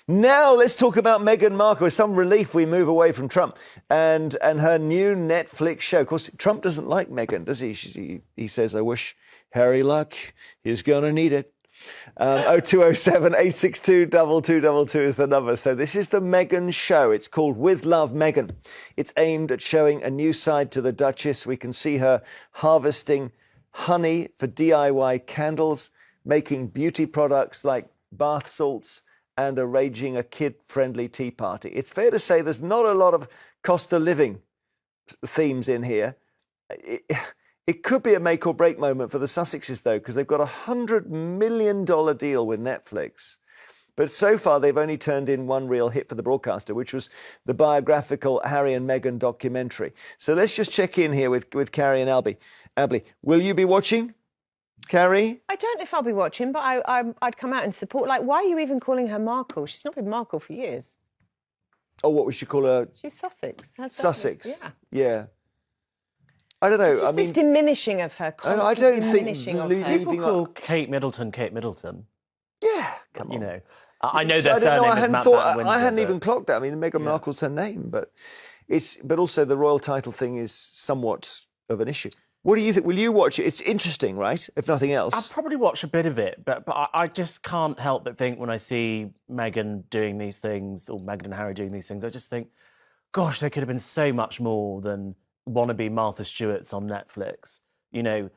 Now let's talk about Meghan Markle. With some relief, we move away from Trump and her new Netflix show. Of course, Trump doesn't like Meghan, does he? He says, "I wish Harry luck. He's going to need it." 0207 862 2222 is the number. So this is the Meghan show. It's called With Love, Meghan. It's aimed at showing a new side to the Duchess. We can see her harvesting honey for DIY candles, making beauty products like bath salts, and arranging a kid-friendly tea party. It's fair to say there's not a lot of cost of living themes in here. It could be a make or break moment for the Sussexes, though, because they've got a $100 million deal with Netflix. But so far, they've only turned in one real hit for the broadcaster, which was the biographical Harry and Meghan documentary. So let's just check in here with Carrie and Albie. Albie, will you be watching, Carrie? I don't know if I'll be watching, but I'd come out and support. Like, why are you even calling her Markle? She's not been Markle for years. Oh, what would you call her? She's Sussex. Sussex. Yeah. Yeah. I don't know. It's just this diminishing of her. I don't think people call Kate Middleton. Yeah, come on. You know, I know their surname is Matt Windsor. I hadn't even clocked that. I mean, Meghan Markle's her name, but also the royal title thing is somewhat of an issue. What do you think? Will you watch it? It's interesting, right? If nothing else. I'll probably watch a bit of it, but I just can't help but think when I see Meghan doing these things, or Meghan and Harry doing these things, I just think, gosh, there could have been so much more than wannabe Martha Stewart's on Netflix. You know,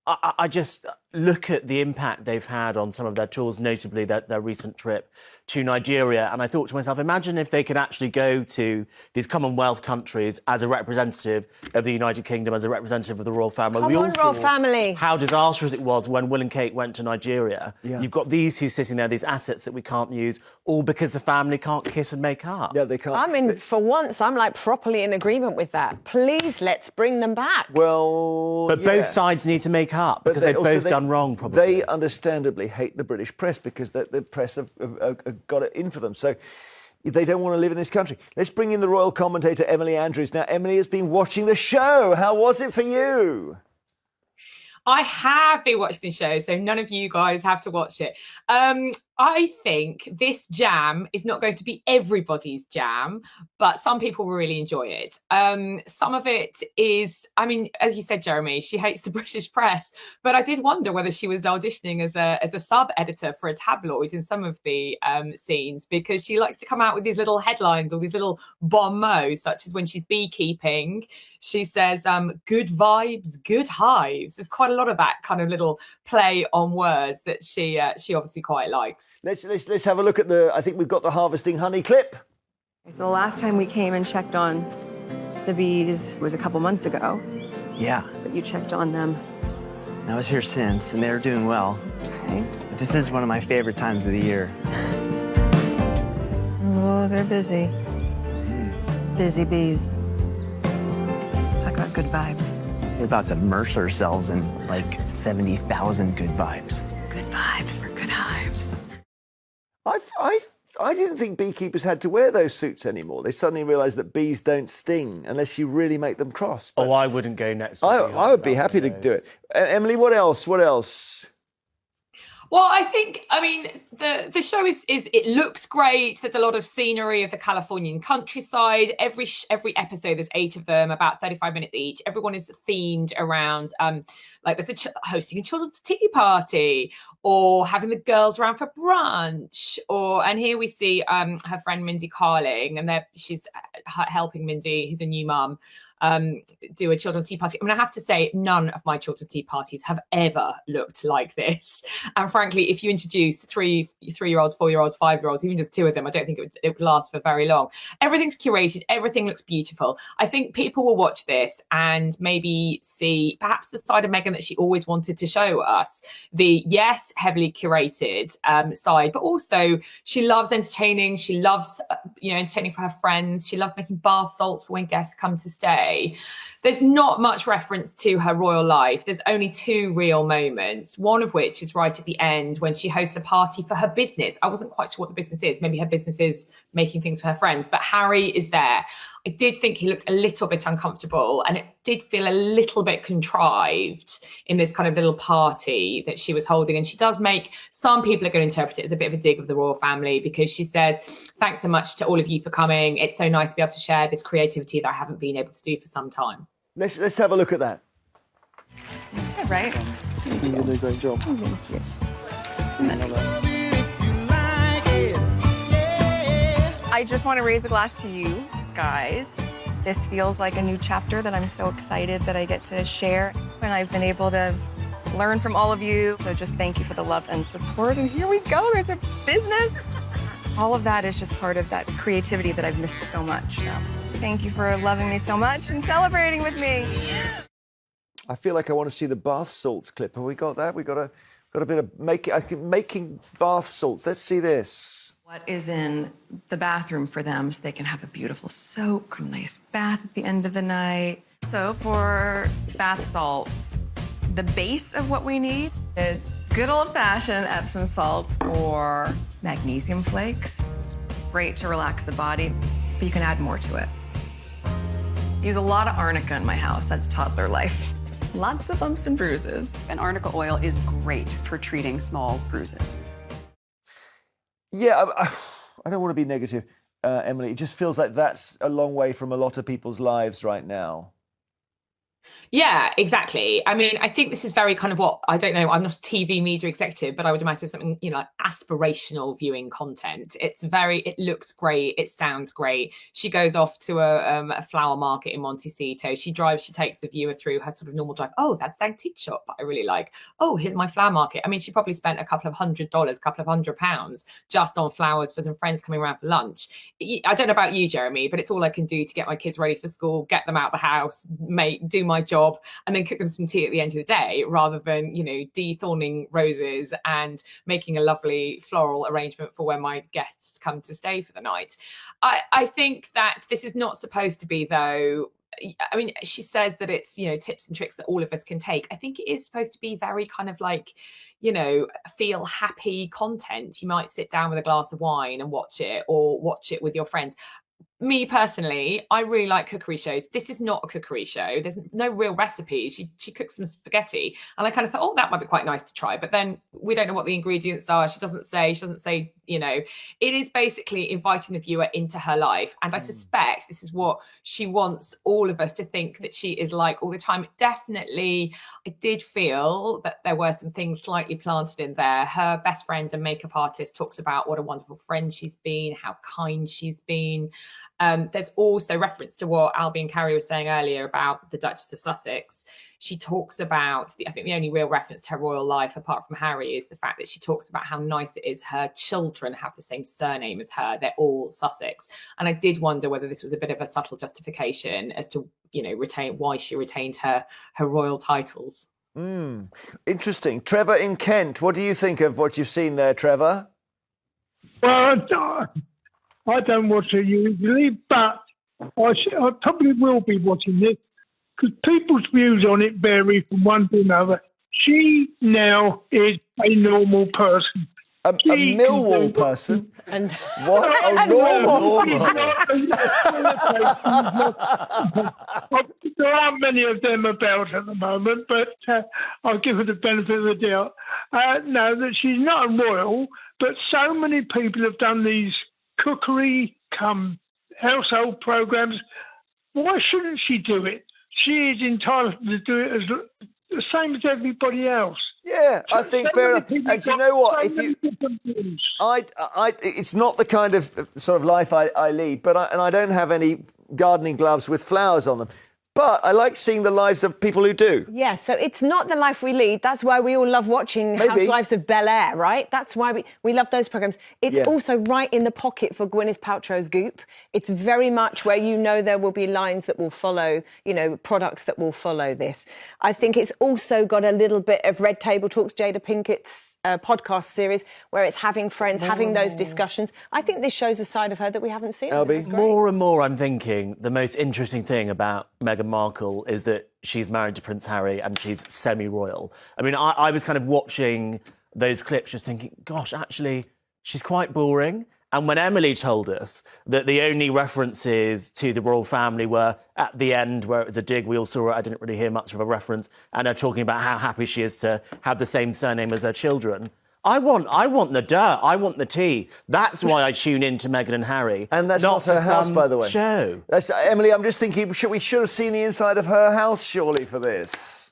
I just look at the impact they've had on some of their tours, notably their recent trip to Nigeria. And I thought to myself, imagine if they could actually go to these Commonwealth countries as a representative of the United Kingdom, as a representative of the royal family. Come on, royal family. How disastrous it was when Will and Kate went to Nigeria. Yeah. You've got these who's sitting there, these assets that we can't use, all because the family can't kiss and make up. Yeah, they can't. I mean, for once, I'm like properly in agreement with that. Please, let's bring them back. Well, but both sides need to make up because they've both done wrong, probably. They understandably hate the British press because the press have got it in for them. So they don't want to live in this country. Let's bring in the royal commentator, Emily Andrews. Now, Emily has been watching the show. How was it for you? I have been watching the show, so none of you guys have to watch it. I think this jam is not going to be everybody's jam, but some people will really enjoy it. Some of it is, I mean, as you said, Jeremy, she hates the British press, but I did wonder whether she was auditioning as a sub-editor for a tabloid in some of the scenes, because she likes to come out with these little headlines or these little bon mots, such as when she's beekeeping, she says, good vibes, good hives. There's quite a lot of that kind of little play on words that she obviously quite likes. Let's have a look at I think we've got the harvesting honey clip. So the last time we came and checked on the bees was a couple months ago. Yeah. But you checked on them. I was here since, and they're doing well. Okay. But this is one of my favorite times of the year. Oh, they're busy. Busy bees. Talk about good vibes. We're about to immerse ourselves in like 70,000 good vibes. Good vibes for good hives. I didn't think beekeepers had to wear those suits anymore. They suddenly realised that bees don't sting unless you really make them cross. But I wouldn't go next. I would be happy to do it. Emily, what else? What else? Well, I mean, the show is it looks great. There's a lot of scenery of the Californian countryside. Every episode, there's 8 of them, about 35 minutes each. Everyone is themed around, like there's hosting a children's tea party, or having the girls around for brunch, and here we see her friend Mindy Carling, and she's helping Mindy, who's a new mum, do a children's tea party. I mean, I have to say, none of my children's tea parties have ever looked like this. And frankly, if you introduce 3-year-olds, 4-year-olds, 5-year-olds, even just 2 of them, I don't think it would last for very long. Everything's curated. Everything looks beautiful. I think people will watch this and maybe see perhaps the side of Meghan that she always wanted to show us. The, yes, heavily curated side, but also she loves entertaining. She loves, entertaining for her friends. She loves making bath salts for when guests come to stay. there's not much reference to her royal life. There's only 2 real moments, one of which is right at the end when she hosts a party for her business. I wasn't quite sure what the business is. Maybe her business is making things for her friends, but Harry is there. I did think he looked a little bit uncomfortable, and it did feel a little bit contrived in this kind of little party that she was holding. And she does make, some people are going to interpret it as a bit of a dig of the royal family, because she says, thanks so much to all of you for coming. It's so nice to be able to share this creativity that I haven't been able to do for some time. Let's have a look at that. That's good, right? You did a great job. Thank you. I just want to raise a glass to you guys. This feels like a new chapter that I'm so excited that I get to share, and I've been able to learn from all of you. So just thank you for the love and support. And here we go, there's a business. All of that is just part of that creativity that I've missed so much. So thank you for loving me so much and celebrating with me. I feel like I want to see the bath salts clip. Have we got that? We got a bit of making bath salts. Let's see this. What is in the bathroom for them so they can have a beautiful soak, a nice bath at the end of the night. So for bath salts, the base of what we need is good old-fashioned Epsom salts or magnesium flakes. Great to relax the body, but you can add more to it. Use a lot of arnica in my house. That's toddler life. Lots of bumps and bruises. And arnica oil is great for treating small bruises. Yeah, I don't want to be negative, Emily. It just feels like that's a long way from a lot of people's lives right now. Yeah, exactly. I mean, I think this is very kind of what, I don't know, I'm not a TV media executive, but I would imagine something, you know, like aspirational viewing content. It looks great. It sounds great. She goes off to a flower market in Montecito. She takes the viewer through her sort of normal drive. Oh, that's the antique shop I really like. Oh, here's my flower market. I mean, she probably spent a couple of $100, a couple of £100 just on flowers for some friends coming around for lunch. I don't know about you, Jeremy, but it's all I can do to get my kids ready for school, get them out the house, do my job, and then cook them some tea at the end of the day, rather than, you know, de-thorning roses and making a lovely floral arrangement for when my guests come to stay for the night. I think that this is not supposed to be, though. I mean, she says that it's, you know, tips and tricks that all of us can take. I think it is supposed to be very kind of like, you know, feel happy content. You might sit down with a glass of wine and watch it, or watch it with your friends. Me personally, I really like cookery shows. This is not a cookery show. There's no real recipes. She cooks some spaghetti, and I kind of thought, oh, that might be quite nice to try. But then we don't know what the ingredients are. She doesn't say, you know, it is basically inviting the viewer into her life. And I suspect this is what she wants all of us to think that she is like all the time. Definitely, I did feel that there were some things slightly planted in there. Her best friend and makeup artist talks about what a wonderful friend she's been, how kind she's been. There's also reference to what Albie and Carrie were saying earlier about the Duchess of Sussex. She talks about, I think the only real reference to her royal life, apart from Harry, is the fact that she talks about how nice it is her children have the same surname as her. They're all Sussex. And I did wonder whether this was a bit of a subtle justification as to, you know, why she retained her royal titles. Interesting. Trevor in Kent, what do you think of what you've seen there, Trevor? Well, I don't watch it usually, but I probably will be watching this because people's views on it vary from one to another. She now is a normal person. A Millwall person? And what? A normal There aren't many of them about at the moment, but I'll give her the benefit of the doubt. No, that she's not a royal, but so many people have done these cookery household programs. Why shouldn't she do it? She is entitled to do it as the same as everybody else. Yeah, I think fair enough. And you know what? It's not the kind of sort of life I lead, but I don't have any gardening gloves with flowers on them. But I like seeing the lives of people who do. Yeah, so it's not the life we lead. That's why we all love watching Housewives of Bel-Air, right? That's why we love those programmes. It's also right in the pocket for Gwyneth Paltrow's Goop. It's very much where you know there will be lines that will follow, you know, products that will follow this. I think it's also got a little bit of Red Table Talks, Jada Pinkett's podcast series, where it's having friends, having those discussions. I think this shows a side of her that we haven't seen. Albie? More and more I'm thinking the most interesting thing about Meghan Markle is that she's married to Prince Harry and she's semi-royal. I mean, I was kind of watching those clips just thinking, gosh, actually, she's quite boring. And when Emily told us that the only references to the royal family were at the end, where it was a dig, we all saw it, I didn't really hear much of a reference, and her talking about how happy she is to have the same surname as her children. I want the dirt. I want the tea. That's why I tune in to Meghan and Harry. And that's not her house, by the way. Show. Emily, I'm just thinking, we should have seen the inside of her house, surely, for this.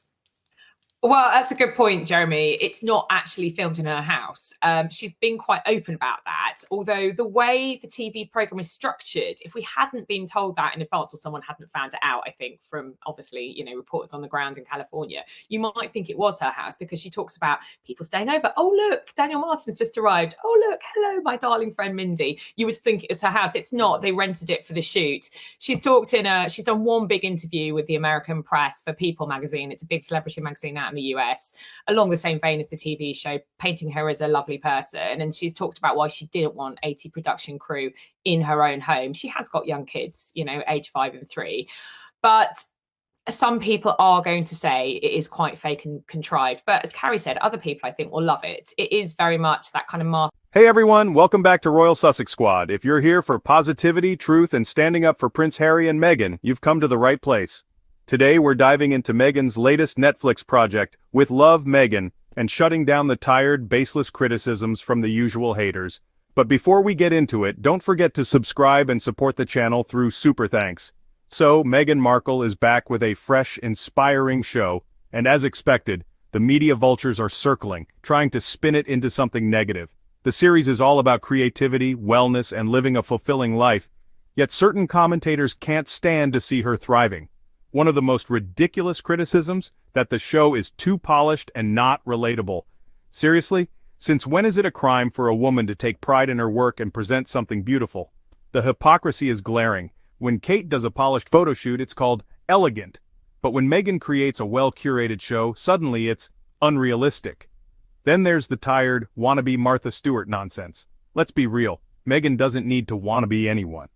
Well, that's a good point, Jeremy. It's not actually filmed in her house. She's been quite open about that. Although the way the TV programme is structured, if we hadn't been told that in advance or someone hadn't found it out, I think, from obviously, reporters on the ground in California, you might think it was her house because she talks about people staying over. Oh, look, Daniel Martin's just arrived. Oh, look, hello, my darling friend Mindy. You would think it was her house. It's not. They rented it for the shoot. She's done one big interview with the American press for People magazine. It's a big celebrity magazine out in the US, along the same vein as the TV show, painting her as a lovely person. And she's talked about why she didn't want 80 production crew in her own home. She has got young kids, age 5 and 3. But some people are going to say it is quite fake and contrived. But as Carrie said, other people, I think, will love it. It is very much that kind of Martha. Hey everyone, welcome back to Royal Sussex Squad. If you're here for positivity, truth, and standing up for Prince Harry and Meghan, you've come to the right place. Today we're diving into Meghan's latest Netflix project, With Love, Meghan, and shutting down the tired, baseless criticisms from the usual haters. But before we get into it, don't forget to subscribe and support the channel through Super Thanks. So, Meghan Markle is back with a fresh, inspiring show, and as expected, the media vultures are circling, trying to spin it into something negative. The series is all about creativity, wellness, and living a fulfilling life, yet certain commentators can't stand to see her thriving. One of the most ridiculous criticisms, that the show is too polished and not relatable. Seriously? Since when is it a crime for a woman to take pride in her work and present something beautiful? The hypocrisy is glaring. When Kate does a polished photo shoot, it's called elegant. But when Meghan creates a well-curated show, suddenly it's unrealistic. Then there's the tired, wannabe Martha Stewart nonsense. Let's be real, Meghan doesn't need to wannabe anyone.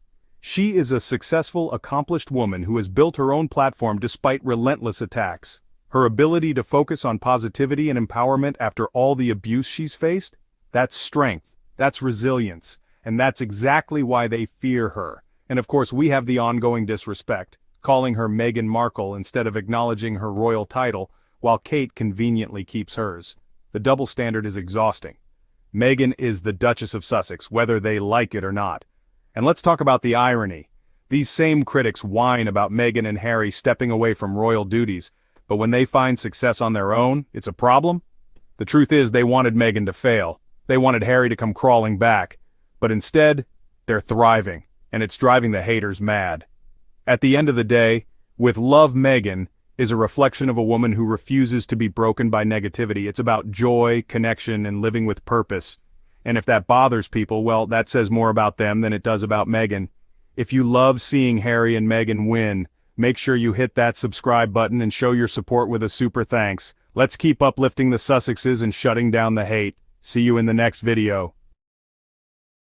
She is a successful, accomplished woman who has built her own platform despite relentless attacks. Her ability to focus on positivity and empowerment after all the abuse she's faced? That's strength, that's resilience, and that's exactly why they fear her. And of course we have the ongoing disrespect, calling her Meghan Markle instead of acknowledging her royal title, while Kate conveniently keeps hers. The double standard is exhausting. Meghan is the Duchess of Sussex, whether they like it or not. And let's talk about the irony. These same critics whine about Meghan and Harry stepping away from royal duties, but when they find success on their own, it's a problem? The truth is they wanted Meghan to fail. They wanted Harry to come crawling back. But instead, they're thriving, and it's driving the haters mad. At the end of the day, With Love, Meghan is a reflection of a woman who refuses to be broken by negativity. It's about joy, connection, and living with purpose. And if that bothers people, well, that says more about them than it does about Meghan. If you love seeing Harry and Meghan win, make sure you hit that subscribe button and show your support with a super thanks. Let's keep uplifting the Sussexes and shutting down the hate. See you in the next video.